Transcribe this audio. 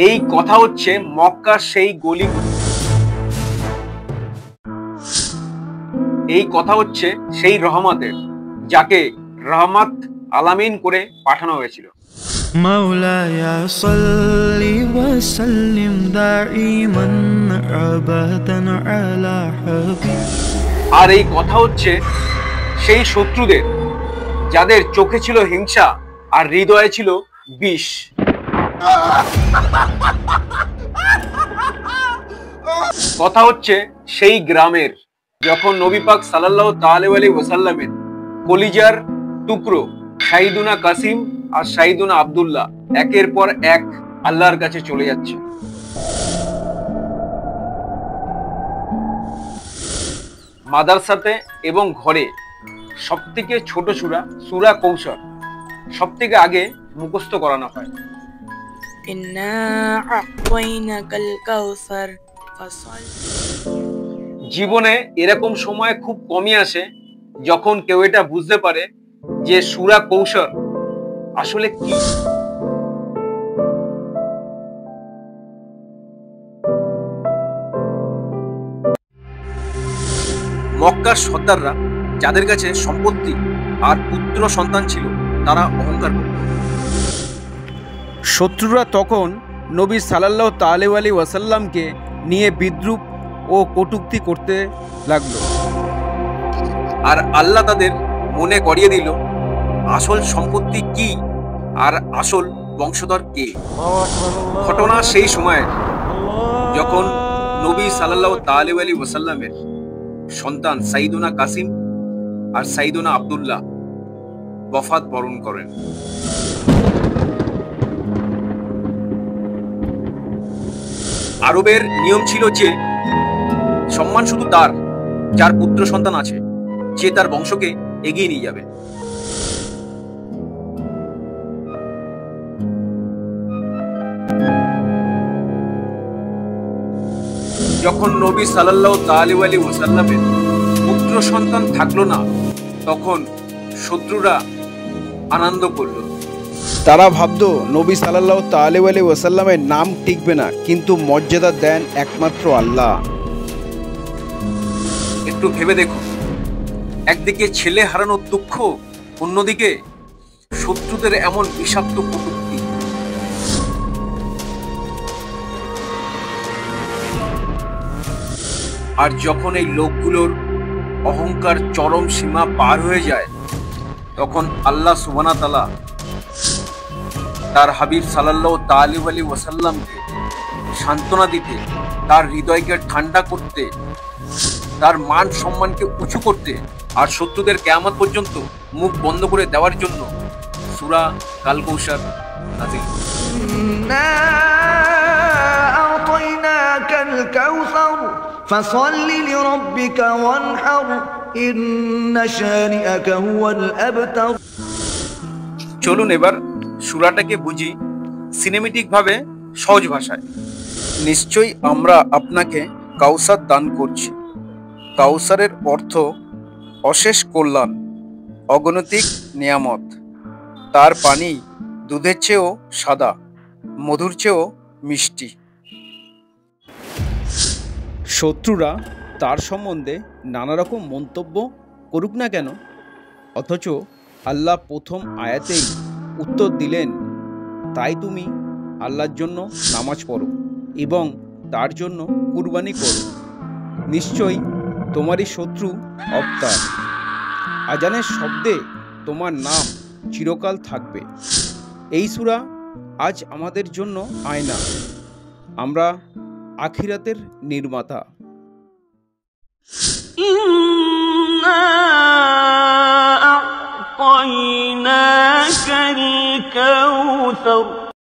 এই কথা হচ্ছে মক্কার সেই গলিগুলি, এই কথা হচ্ছে সেই রহমতের, যাকে রহমত আলামিন করে পাঠানো হয়েছিল। মাওলায়া সাল্লি ওয়া সাল্লিম দাইমান আবাদান আলা হাবিব। আর এই কথা হচ্ছে সেই শত্রুদের, যাদের চোখে ছিল হিংসা আর হৃদয়ে ছিল বিষ। কথা হচ্ছে সেই গ্রামের, যখন নবী পাক সাল্লাল্লাহু তাআলা আলাইহি ওয়াসাল্লামের কলিজার টুকরো শাহিদুনা কাসিম আর শাহিদুনা আব্দুল্লাহ একের পর এক আল্লাহর কাছে চলে যাচ্ছে। মাদ্রাসাতে এবং ঘরে সবথেকে ছোট সূরা সূরা কৌশল সবথেকে আগে মুখস্থ করানো হয়। ইন্না আ'তাইনাকাল কাউসার ফাসাল্লি। জীবনে এরকম সময় খুব কমই আসে যখন কেউ এটা বুঝতে পারে যে সূরা কৌশল আসলে কি। মক্কার সর্দাররা, যাদের কাছে সম্পত্তি আর পুত্র সন্তান ছিল, তারা অহংকার করত। শত্রুরা তখন নবী সাল্লাল্লাহু তাআলা আলাইহি ওয়াসাল্লামকে নিয়ে বিদ্রূপ ও কটূক্তি করতে লাগলো। আর আল্লাহ তাদের মনে করিয়ে দিল আসল সম্পত্তি কি আর আসল বংশধর কে। ঘটনা সেই সময় যখন নবী সাল্লাল্লাহু তাআলা আলাইহি ওয়াসাল্লামের সন্তান সাইদুনা কাসিম আর সাইদুনা আব্দুল্লাহ ওয়াফাত বরণ করেন। আরবের নিয়ম ছিল যে সম্মান শুধু তার যার পুত্র সন্তান আছে, যে তার বংশকে এগিয়ে নিয়ে যাবে। যখন নবী সাল্লাল্লাহু তাআলা আলাইহি ওয়াসাল্লামের পুত্র সন্তান থাকলো না, তখন শত্রুরা আনন্দ করলো। তারা ভাবতো নবী সাল্লাল্লাহু তাআলা আলাইহি ওয়াসাল্লামের নাম টিকবে না, কিন্তু মর্যাদা দেন একমাত্র আল্লাহ। একটু ভেবে দেখো, একদিকে ছেলে হারানোর দুঃখ, অন্যদিকে শত্রুদের এমন বিষাক্ত কটূক্তি। আর যখন এই লোকগুলোর অহংকার চরম সীমা পার হয়ে যায়, তখন আল্লাহ সুবহানাহু ওয়া তাআলা তার হাবিব সাল্লাল্লাহু তাআলা আলাইহি ওয়াসাল্লামকে সান্ত্বনা দিতে, তার হৃদয়কে ঠান্ডা করতে, তার মান সম্মানকে উঁচু করতে আর শত্রুদের কিয়ামত পর্যন্ত মুখ বন্ধ করে দেওয়ার জন্য সূরা কাল কৌশল নাযিল। ইন্না আ'তাইনাকাল কাউসার ফাসাল্লি লিরাব্বিকা ওয়ানহার ইন্না শানিআকা হুয়াল আবতার। চলুন এবার সূরাটাকে বুঝি সিনেমেটিক ভাবে, সহজ ভাষায়। নিশ্চয়ই আমরা আপনাকে কাউসার দান করছি। কাউসারের অর্থ অশেষ কল্যাণ, অগণিত নিয়ামত। তার পানি দুধের চেয়েও সাদা, মধুর চেয়েও মিষ্টি। শত্রুরা তার সম্বন্ধে নানা রকম মন্তব্য করুক না কেন, অথচ আল্লাহ প্রথম আয়াতেই উত্তর দিলেন, তাই তুমি আল্লাহর জন্য নামাজ পড়ো এবং তার জন্য কুরবানি করো। নিশ্চয়ই তোমারই শত্রু অবতার। আজানের শব্দে তোমার নাম চিরকাল থাকবে। এই সূরা আজ আমাদের জন্য আয়না, আমরা আখিরাতের নির্মাতা। ইন্না আ'তাইনাকাল কাউসার